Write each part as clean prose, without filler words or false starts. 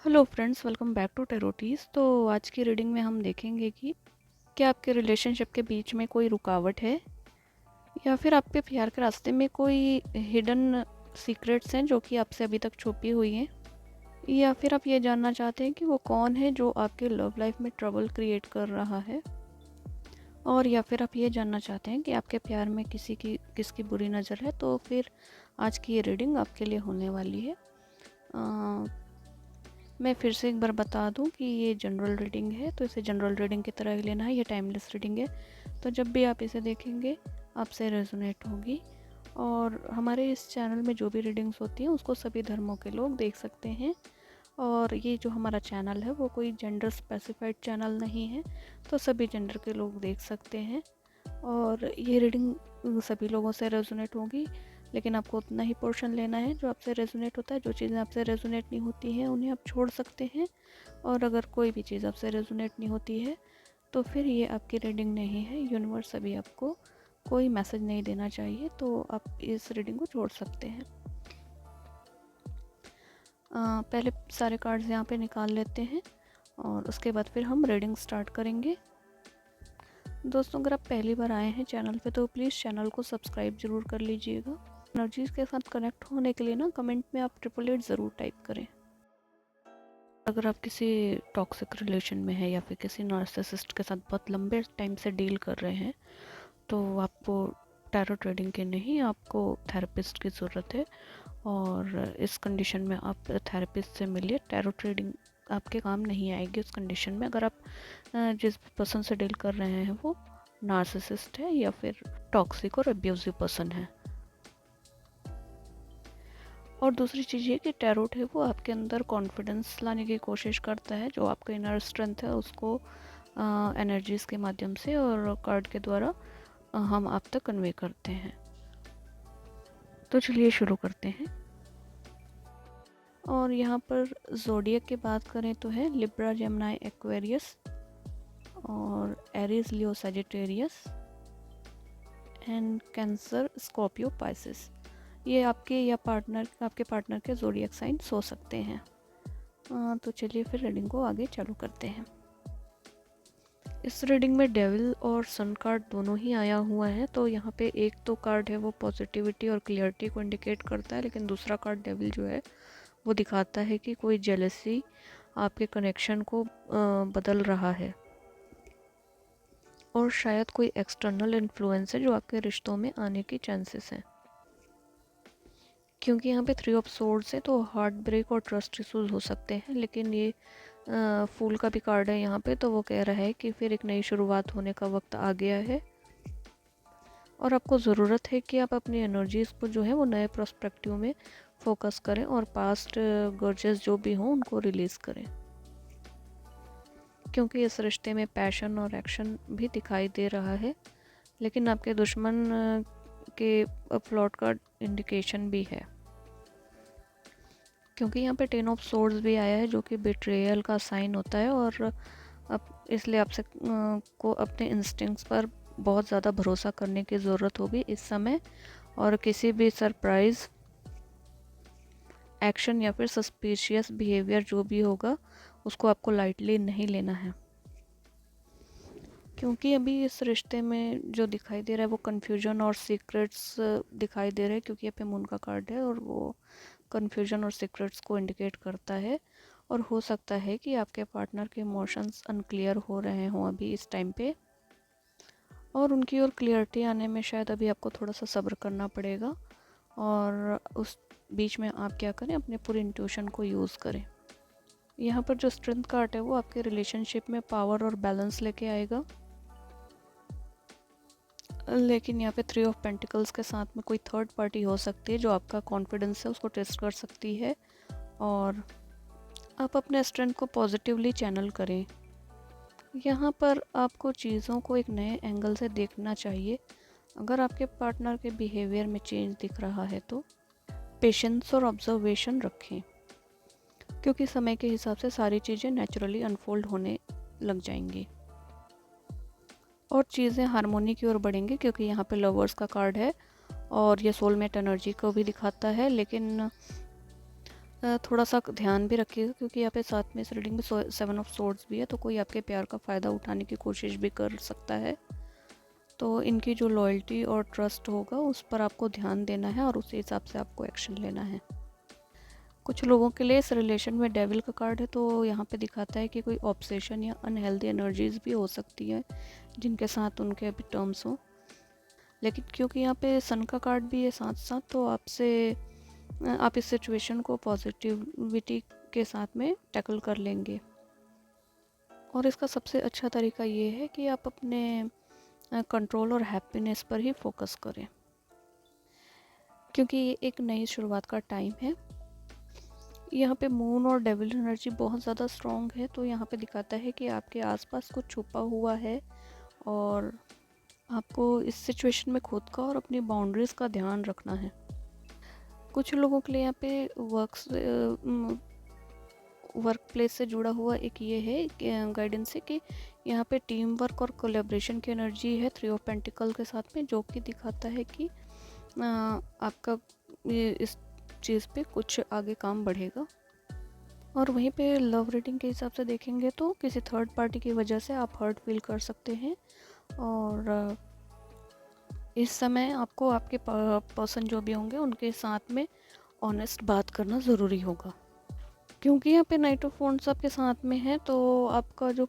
Hello friends, welcome back to टेरोटीज। तो आज की रीडिंग में हम देखेंगे कि क्या आपके रिलेशनशिप के बीच में कोई रुकावट है या फिर आपके प्यार के रास्ते में कोई हिडन सीक्रेट्स हैं जो कि आपसे अभी तक छुपी हुई हैं, या फिर आप ये जानना चाहते हैं कि वो कौन है जो आपके लव लाइफ में ट्रबल क्रिएट कर रहा है, और या फिर आप ये जानना चाहते हैं कि आपके प्यार में किसकी बुरी नज़र है। तो फिर आज की ये रीडिंग आपके लिए होने वाली है। मैं फिर से एक बार बता दूं कि ये जनरल रीडिंग है, तो इसे जनरल रीडिंग की तरह ही लेना है। ये टाइमलेस रीडिंग है, तो जब भी आप इसे देखेंगे आपसे रेजोनेट होगी। और हमारे इस चैनल में जो भी रीडिंग्स होती हैं उसको सभी धर्मों के लोग देख सकते हैं। और ये जो हमारा चैनल है वो कोई जेंडर स्पेसिफाइड चैनल नहीं है, तो सभी जेंडर के लोग देख सकते हैं। और ये रीडिंग सभी लोगों से रेजोनेट होगी, लेकिन आपको उतना ही पोर्शन लेना है जो आपसे रेजोनेट होता है। जो चीज़ें आपसे रेजोनेट नहीं होती हैं उन्हें आप छोड़ सकते हैं। और अगर कोई भी चीज़ आपसे रेजोनेट नहीं होती है तो फिर ये आपकी रीडिंग नहीं है। यूनिवर्स अभी आपको कोई मैसेज नहीं देना चाहिए, तो आप इस रीडिंग को छोड़ सकते हैं। पहले सारे कार्ड्स यहाँ पे निकाल लेते हैं और उसके बाद फिर हम रीडिंग स्टार्ट करेंगे। दोस्तों, अगर आप पहली बार आए हैं चैनल पे तो प्लीज़ चैनल को सब्सक्राइब ज़रूर कर लीजिएगा। एनर्जीज के साथ कनेक्ट होने के लिए ना कमेंट में आप 888 ज़रूर टाइप करें। अगर आप किसी टॉक्सिक रिलेशन में हैं या फिर किसी नार्सिसिस्ट के साथ बहुत लंबे टाइम से डील कर रहे हैं, तो आपको टैरो ट्रेडिंग के नहीं, आपको थेरेपिस्ट की ज़रूरत है। और इस कंडीशन में आप थेरेपिस्ट से मिलिए। टैरो ट्रेडिंग आपके काम नहीं आएगी उस कंडीशन में, अगर आप जिस पर्सन से डील कर रहे हैं वो नार्सिसिस्ट है या फिर टॉक्सिक और अब्यूजिव पर्सन है। और दूसरी चीज़ ये कि टैरोट है वो आपके अंदर कॉन्फिडेंस लाने की कोशिश करता है। जो आपका इनर स्ट्रेंथ है उसको एनर्जीज़ के माध्यम से और कार्ड के द्वारा हम आप तक कन्वे करते हैं। तो चलिए शुरू करते हैं। और यहाँ पर ज़ोडियक की बात करें तो है लिब्रा, जेमिनी, एक्वेरियस और Aries, Leo, Sagittarius and cancer, Scorpio, Pisces. ये आपके पार्टनर के ज़ोडियक साइंस हो सकते हैं। तो चलिए फिर रीडिंग को आगे चालू करते हैं। इस रीडिंग में डेविल और सन कार्ड दोनों ही आया हुआ है। तो यहाँ पे एक तो कार्ड है वो पॉजिटिविटी और क्लियरिटी को इंडिकेट करता है, लेकिन दूसरा कार्ड डेविल जो है वो दिखाता है कि कोई जेलसी आपके कनेक्शन को बदल रहा है, और शायद कोई एक्सटर्नल इन्फ्लुएंस है जो आपके रिश्तों में आने की चांसेस हैं। क्योंकि यहाँ पे 3 ऑफ सोर्ड्स है तो हार्ट ब्रेक और ट्रस्ट इशूज हो सकते हैं। लेकिन ये फूल का भी कार्ड है यहाँ पे, तो वो कह रहा है कि फिर एक नई शुरुआत होने का वक्त आ गया है और आपको ज़रूरत है कि आप अपनी एनर्जीज़ को जो है वो नए पर्सपेक्टिव में फोकस करें और पास्ट गर्जेस जो भी हों उनको रिलीज़ करें। क्योंकि इस रिश्ते में पैशन और एक्शन भी दिखाई दे रहा है, लेकिन आपके दुश्मन के प्लॉट का इंडिकेशन भी है। क्योंकि यहाँ पे 10 ऑफ सोर्ड्स भी आया है जो कि बिट्रेयल का साइन होता है, और अब इसलिए आपसे को अपने इंस्टिंक्ट्स पर बहुत ज़्यादा भरोसा करने की ज़रूरत होगी इस समय। और किसी भी सरप्राइज़ एक्शन या फिर सस्पिशियस बिहेवियर जो भी होगा उसको आपको लाइटली नहीं लेना है। क्योंकि अभी इस रिश्ते में जो दिखाई दे रहा है वो कन्फ्यूजन और सीक्रेट्स दिखाई दे रहे हैं, क्योंकि यहाँ पे मून का कार्ड है और वो कन्फ्यूजन और सीक्रेट्स को इंडिकेट करता है। और हो सकता है कि आपके पार्टनर के इमोशंस अनक्लियर हो रहे हों अभी इस टाइम पे, और उनकी ओर क्लियरिटी आने में शायद अभी आपको थोड़ा सा सब्र करना पड़ेगा। और उस बीच में आप क्या करें, अपने पूरी इंट्यूशन को यूज़ करें। यहाँ पर जो स्ट्रेंथ कार्ड है वो आपके रिलेशनशिप में पावर और बैलेंस लेके आएगा। लेकिन यहाँ पे 3 ऑफ पेंटिकल्स के साथ में कोई थर्ड पार्टी हो सकती है जो आपका कॉन्फिडेंस है उसको टेस्ट कर सकती है, और आप अपने स्ट्रेंथ को पॉजिटिवली चैनल करें। यहाँ पर आपको चीज़ों को एक नए एंगल से देखना चाहिए। अगर आपके पार्टनर के बिहेवियर में चेंज दिख रहा है तो पेशेंस और ऑब्जर्वेशन रखें, क्योंकि समय के हिसाब से सारी चीज़ें नेचुरली अनफोल्ड होने लग जाएंगी और चीज़ें हारमोनी की ओर बढ़ेंगी। क्योंकि यहाँ पे लवर्स का कार्ड है और ये सोलमेट एनर्जी को भी दिखाता है, लेकिन थोड़ा सा ध्यान भी रखिएगा, क्योंकि यहाँ पे साथ में इस रीडिंग में 7 ऑफ सोर्ड्स भी है, तो कोई आपके प्यार का फ़ायदा उठाने की कोशिश भी कर सकता है। तो इनकी जो लॉयल्टी और ट्रस्ट होगा उस पर आपको ध्यान देना है और उसी हिसाब से आपको एक्शन लेना है। कुछ लोगों के लिए इस रिलेशन में डेविल का कार्ड है, तो यहाँ पे दिखाता है कि कोई ऑब्सेशन या अनहेल्दी एनर्जीज भी हो सकती है जिनके साथ उनके अभी टर्म्स हो। लेकिन क्योंकि यहाँ पे सन का कार्ड भी है साथ साथ, तो आप इस सिचुएशन को पॉजिटिविटी के साथ में टैकल कर लेंगे। और इसका सबसे अच्छा तरीका ये है कि आप अपने कंट्रोल और हैप्पीनेस पर ही फोकस करें, क्योंकि ये एक नई शुरुआत का टाइम है। यहाँ पे मून और डेविल एनर्जी बहुत ज़्यादा स्ट्रॉन्ग है, तो यहाँ पे दिखाता है कि आपके आसपास कुछ छुपा हुआ है और आपको इस सिचुएशन में खुद का और अपनी बाउंड्रीज़ का ध्यान रखना है। कुछ लोगों के लिए यहाँ पे वर्क प्लेस से जुड़ा हुआ एक ये है गाइडेंस है कि यहाँ पे टीम वर्क और कोलेब्रेशन की एनर्जी है 3 ऑफ पेंटिकल के साथ में, जो कि दिखाता है कि आपका इस चीज़ पे कुछ आगे काम बढ़ेगा। और वहीं पे लव रीडिंग के हिसाब से देखेंगे तो किसी थर्ड पार्टी की वजह से आप हर्ट फील कर सकते हैं, और इस समय आपको आपके पर्सन जो भी होंगे उनके साथ में ऑनेस्ट बात करना ज़रूरी होगा, क्योंकि यहाँ पे नाइट ऑफ वॉन्ड्स आपके साथ में है। तो आपका जो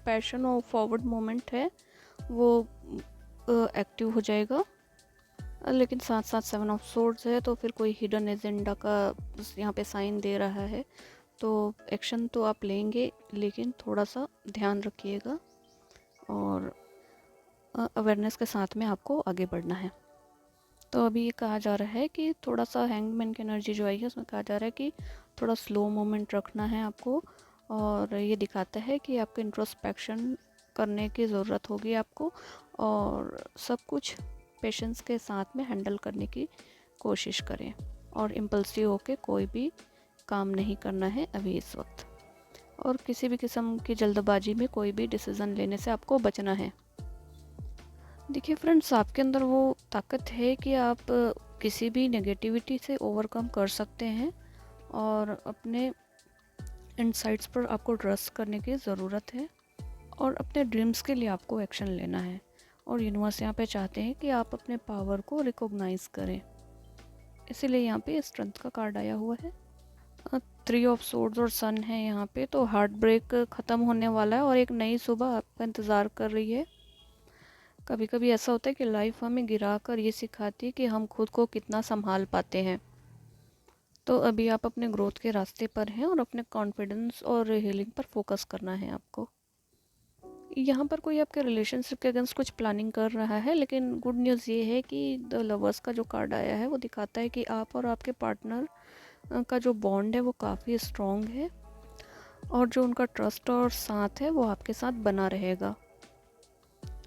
पैशन और फॉरवर्ड मोमेंट है वो एक्टिव हो जाएगा। लेकिन साथ साथ 7 ऑफ सोर्ड्स है, तो फिर कोई हिडन एजेंडा का यहाँ पे साइन दे रहा है। तो एक्शन तो आप लेंगे, लेकिन थोड़ा सा ध्यान रखिएगा और अवेयरनेस के साथ में आपको आगे बढ़ना है। तो अभी ये कहा जा रहा है कि थोड़ा सा हैंगमैन की एनर्जी जो आई है उसमें कहा जा रहा है कि थोड़ा स्लो मोमेंट रखना है आपको, और ये दिखाता है कि आपको इंट्रोस्पेक्शन करने की ज़रूरत होगी आपको, और सब कुछ पेशेंस के साथ में हैंडल करने की कोशिश करें, और इम्पल्सिव होके कोई भी काम नहीं करना है अभी इस वक्त, और किसी भी किस्म की जल्दबाजी में कोई भी डिसीज़न लेने से आपको बचना है। देखिए फ्रेंड्स, आपके अंदर वो ताकत है कि आप किसी भी नेगेटिविटी से ओवरकम कर सकते हैं, और अपने इनसाइट्स पर आपको ट्रस्ट करने की ज़रूरत है, और अपने ड्रीम्स के लिए आपको एक्शन लेना है। और यूनिवर्स यहाँ पे चाहते हैं कि आप अपने पावर को रिकॉग्नाइज करें, इसीलिए यहाँ पे स्ट्रेंथ का कार्ड आया हुआ है। 3 ऑफ सोर्ड्स और सन है यहाँ पे, तो हार्ट ब्रेक ख़त्म होने वाला है और एक नई सुबह आपका इंतज़ार कर रही है। कभी कभी ऐसा होता है कि लाइफ हमें गिरा कर ये सिखाती है कि हम खुद को कितना संभाल पाते हैं। तो अभी आप अपने ग्रोथ के रास्ते पर हैं, और अपने कॉन्फिडेंस और हीलिंग पर फोकस करना है आपको। यहाँ पर कोई आपके रिलेशनशिप के अगेंस्ट कुछ प्लानिंग कर रहा है, लेकिन गुड न्यूज़ ये है कि द लवर्स का जो कार्ड आया है वो दिखाता है कि आप और आपके पार्टनर का जो बॉन्ड है वो काफ़ी स्ट्रॉन्ग है, और जो उनका ट्रस्ट और साथ है वो आपके साथ बना रहेगा।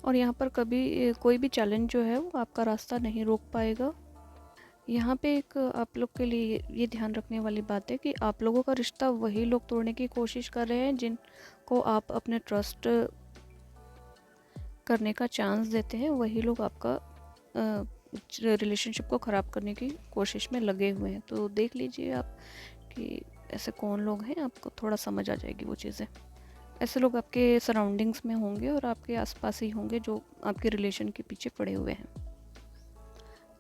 और यहाँ पर कभी कोई भी चैलेंज जो है वो आपका रास्ता नहीं रोक पाएगा। यहाँ पे एक आप लोग के लिए ये ध्यान रखने वाली बात है कि आप लोगों का रिश्ता वही लोग तोड़ने की कोशिश कर रहे हैं जिनको आप अपने ट्रस्ट करने का चांस देते हैं, वही लोग आपका रिलेशनशिप को ख़राब करने की कोशिश में लगे हुए हैं। तो देख लीजिए आप कि ऐसे कौन लोग हैं, आपको थोड़ा समझ आ जाएगी वो चीज़ें। ऐसे लोग आपके सराउंडिंग्स में होंगे और आपके आसपास ही होंगे जो आपके रिलेशन के पीछे पड़े हुए हैं।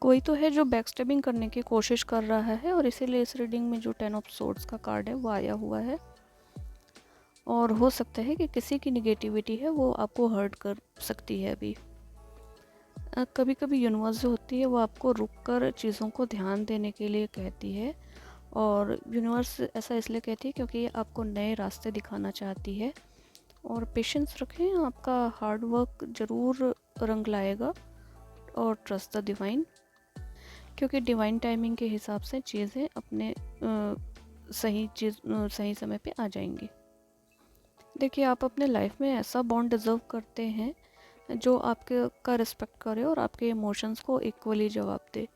कोई तो है जो बैकस्टेबिंग करने की कोशिश कर रहा है, और इसीलिए इस रीडिंग में जो 10 ऑफ सोर्ड्स का कार्ड है वो आया हुआ है। और हो सकता है कि किसी की निगेटिविटी है वो आपको हर्ट कर सकती है अभी। कभी कभी यूनिवर्स जो होती है वो आपको रुक कर चीज़ों को ध्यान देने के लिए कहती है, और यूनिवर्स ऐसा इसलिए कहती है क्योंकि आपको नए रास्ते दिखाना चाहती है। और पेशेंस रखें, आपका हार्ड वर्क ज़रूर रंग लाएगा, और ट्रस्ट द डिवाइन, क्योंकि डिवाइन टाइमिंग के हिसाब से चीज़ें अपने सही समय पे आ जाएंगी। देखिए, आप अपने लाइफ में ऐसा बॉन्ड डिज़र्व करते हैं जो आपके का रिस्पेक्ट करे और आपके इमोशंस को इक्वली जवाब दे।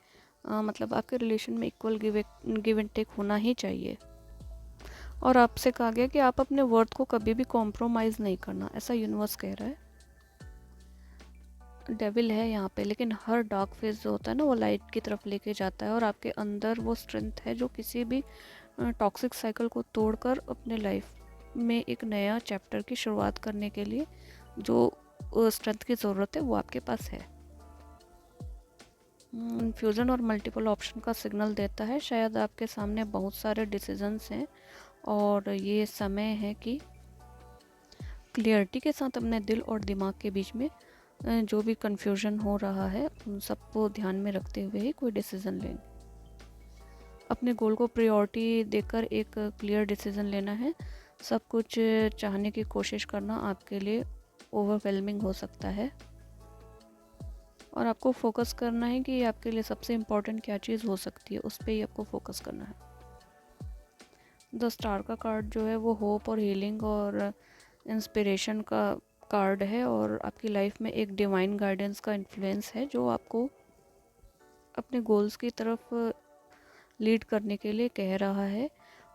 मतलब आपके रिलेशन में इक्वल गिव एंड टेक होना ही चाहिए। और आपसे कहा गया कि आप अपने वर्थ को कभी भी कॉम्प्रोमाइज़ नहीं करना, ऐसा यूनिवर्स कह रहा है। डेविल है यहाँ पे, लेकिन हर डार्क फेज जो होता है ना वो लाइट की तरफ लेके जाता है, और आपके अंदर वो स्ट्रेंथ है जो किसी भी टॉक्सिक साइकिल को तोड़कर अपने लाइफ में एक नया चैप्टर की शुरुआत करने के लिए जो स्ट्रेंथ की ज़रूरत है वो आपके पास है। फ्यूज़न और मल्टीपल ऑप्शन का सिग्नल देता है, शायद आपके सामने बहुत सारे डिसीजंस हैं और ये समय है कि क्लियरिटी के साथ अपने दिल और दिमाग के बीच में जो भी कंफ्यूजन हो रहा है उन सबको ध्यान में रखते हुए ही कोई डिसीज़न लें। अपने गोल को प्रायोरिटी देकर एक क्लियर डिसीज़न लेना है। सब कुछ चाहने की कोशिश करना आपके लिए ओवरवेलमिंग हो सकता है, और आपको फोकस करना है कि आपके लिए सबसे इम्पोर्टेंट क्या चीज़ हो सकती है, उस पर ही आपको फोकस करना है। द स्टार का कार्ड जो है वो होप और हीलिंग और इंस्पिरेशन का कार्ड है, और आपकी लाइफ में एक डिवाइन गाइडेंस का इन्फ्लुएंस है जो आपको अपने गोल्स की तरफ लीड करने के लिए कह रहा है,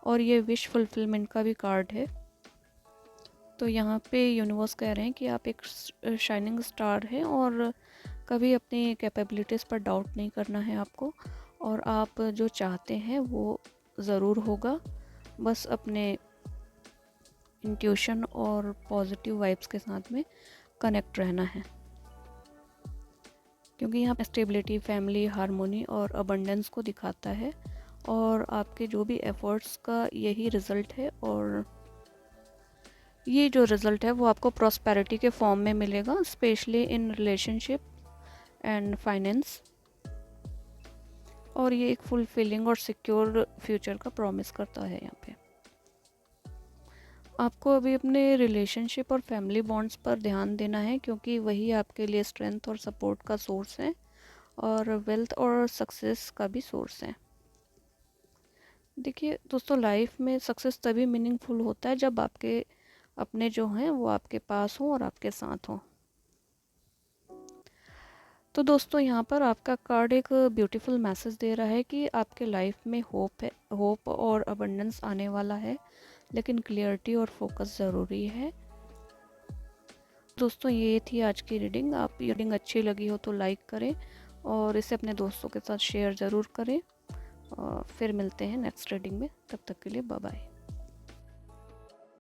और ये विश फुलफिलमेंट का भी कार्ड है। तो यहाँ पे यूनिवर्स कह रहे हैं कि आप एक शाइनिंग स्टार हैं और कभी अपनी कैपेबिलिटीज़ पर डाउट नहीं करना है आपको, और आप जो चाहते हैं वो ज़रूर होगा। बस अपने इंट्यूशन और पॉजिटिव वाइब्स के साथ में कनेक्ट रहना है, क्योंकि यहाँ स्टेबिलिटी, फैमिली, हार्मोनी और अबंडेंस को दिखाता है, और आपके जो भी एफर्ट्स का यही रिज़ल्ट है, और ये जो रिज़ल्ट है वो आपको प्रॉस्पेरिटी के फॉर्म में मिलेगा, specially in relationship and finance, और ये एक फुलफिलिंग और सिक्योर फ्यूचर का प्रॉमिस करता है। यहाँ पे आपको अभी अपने रिलेशनशिप और फैमिली बॉन्ड्स पर ध्यान देना है, क्योंकि वही आपके लिए स्ट्रेंथ और सपोर्ट का सोर्स है, और वेल्थ और सक्सेस का भी सोर्स है। देखिए दोस्तों, लाइफ में सक्सेस तभी मीनिंगफुल होता है जब आपके अपने जो हैं वो आपके पास हों और आपके साथ हों। तो दोस्तों, यहाँ पर आपका कार्ड एक ब्यूटीफुल मैसेज दे रहा है कि आपके लाइफ में होप है, होप और अबंडेंस आने वाला है, लेकिन क्लियरिटी और फोकस ज़रूरी है। दोस्तों, ये थी आज की रीडिंग। आप रीडिंग अच्छी लगी हो तो लाइक करें और इसे अपने दोस्तों के साथ शेयर ज़रूर करें। फिर मिलते हैं नेक्स्ट रीडिंग में, तब तक के लिए बाय बाय।